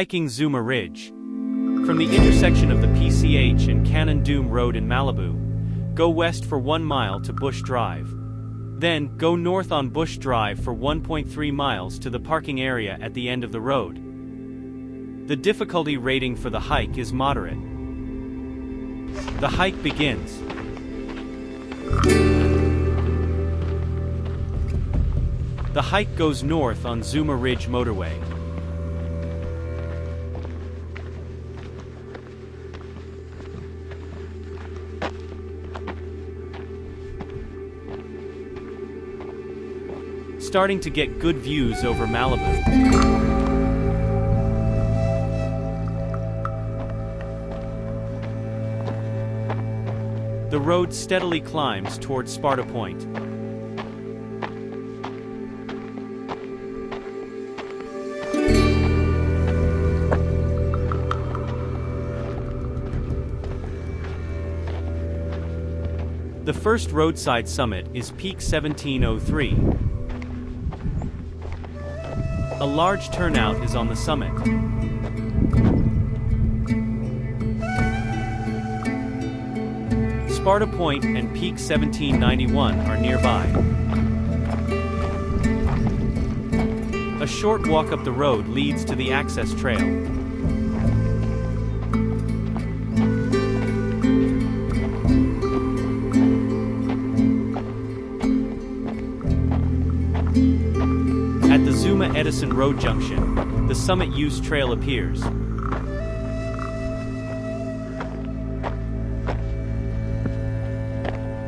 Hiking Zuma Ridge. From the intersection of the PCH and Cannon Doom Road in Malibu, go west for 1 mile to Bush Drive. Then, go north on Bush Drive for 1.3 miles to the parking area at the end of the road. The difficulty rating for the hike is moderate. The hike begins. The hike goes north on Zuma Ridge Motorway. Starting to get good views over Malibu. The road steadily climbs towards Sparta Point. The first roadside summit is Peak 1703. A large turnout is on the summit. Sparta Point and Peak 1791 are nearby. A short walk up the road leads to the access trail. At the Zuma-Edison Road junction, the Summit Use Trail appears.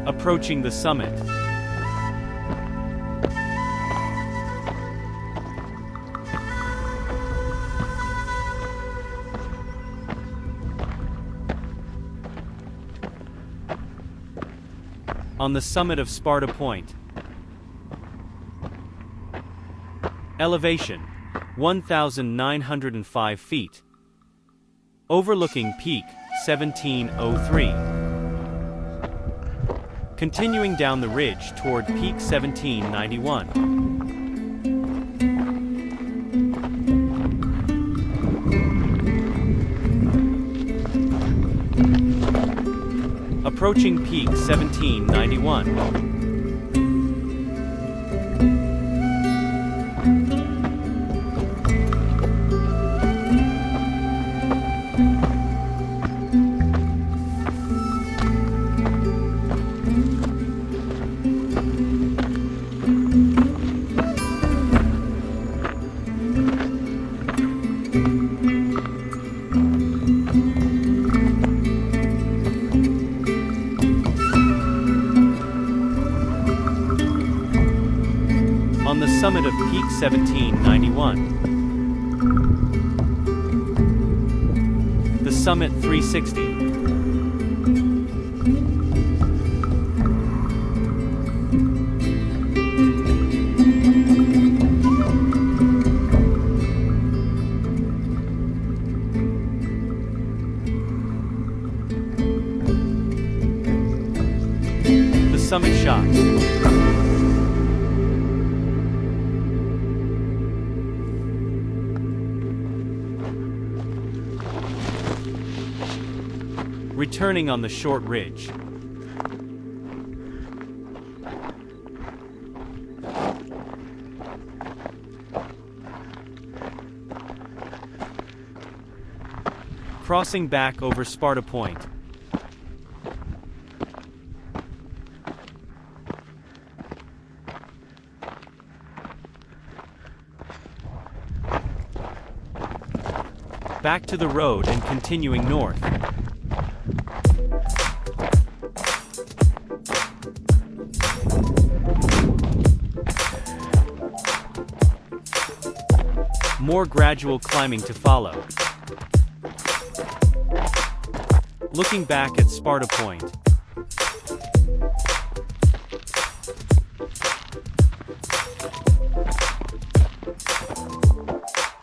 Approaching the summit. On the summit of Sparta Point. Elevation, 1,905 feet. Overlooking Peak 1703. Continuing down the ridge toward Peak 1791. Approaching Peak 1791. On the summit of Peak 1791. The Summit 360. The Summit Shots. Returning on the short ridge. Crossing back over Sparta Point. Back to the road and continuing north. More gradual climbing to follow. Looking back at Sparta Point.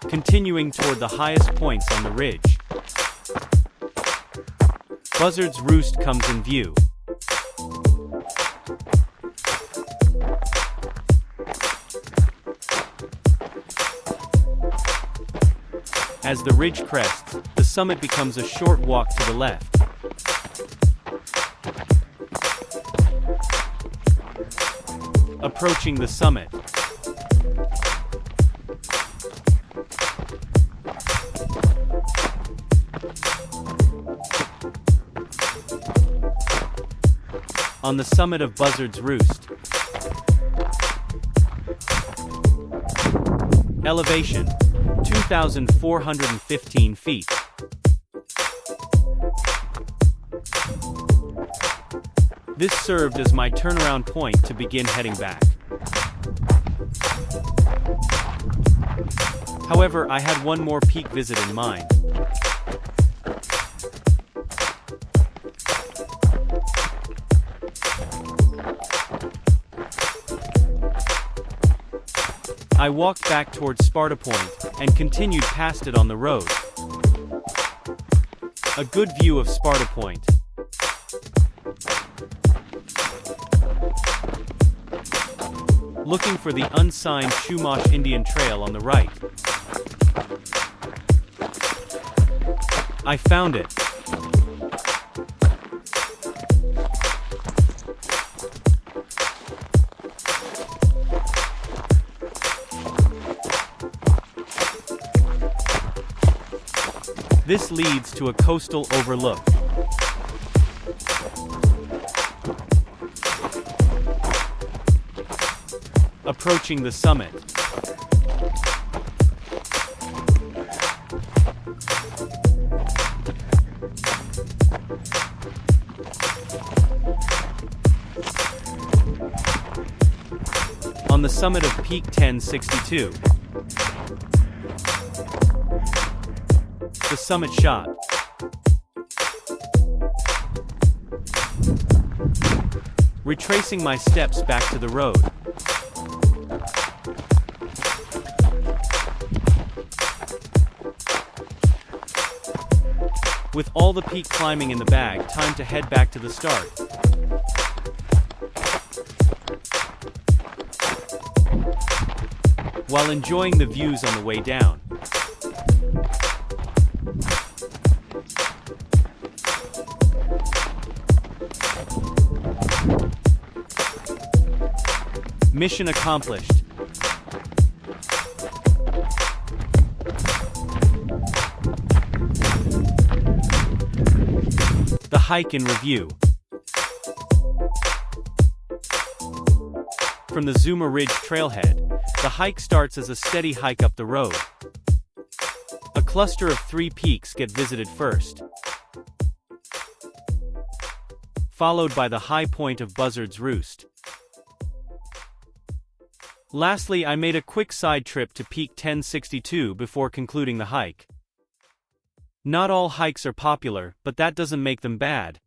Continuing toward the highest points on the ridge. Buzzards Roost comes in view. As the ridge crests, the summit becomes a short walk to the left. Approaching the summit. On the summit of Buzzards Roost. Elevation, 2,415 feet. This served as my turnaround point to begin heading back. However, I had one more peak visit in mind. I walked back towards Sparta Point, and continued past it on the road. A good view of Sparta Point. Looking for the unsigned Chumash Indian Trail on the right. I found it. This leads to a coastal overlook. Approaching the summit. On the summit of Peak 1062. The summit shot. Retracing my steps back to the road. With all the peak climbing in the bag, time to head back to the start. While enjoying the views on the way down. Mission accomplished. The hike in review. From the Zuma Ridge trailhead, the hike starts as a steady hike up the road. A cluster of 3 peaks get visited first, followed by the high point of Buzzards Roost. Lastly, I made a quick side trip to Peak 1062 before concluding the hike. Not all hikes are popular, but that doesn't make them bad.